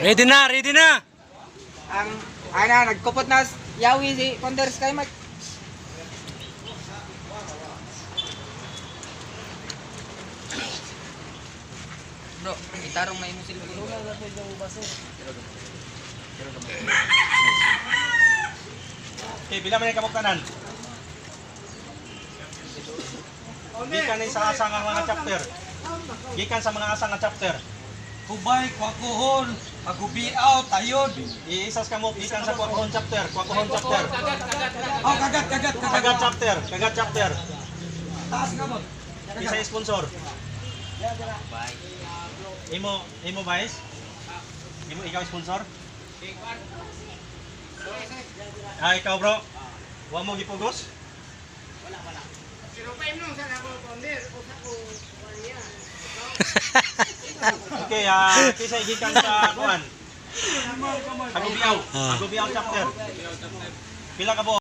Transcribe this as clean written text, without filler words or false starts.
Ready na, ready na. Ang ana nagkupot na yawi si Wonder Sky Mike. Bro, itarong may musil ko. Okay, bila man yung kamuktanan. Gikan ni sa asang ang mga chapter. Gikan sa mga asang nga chapter. Kubay, kwakuhon, agubiaw, tayod. Iisas ka mo gikan sa kwakuhon chapter, kwakuhon chapter. Oh, kagat. Kagat chapter. Taas ka mo. Isa sponsor. Imo vice? Imo ikaw sponsor? Ah, ikaw bro. Wa mo gipugos? Okay, kisa gikan sa kuan. Agubiaw chapter. Pila ka buok?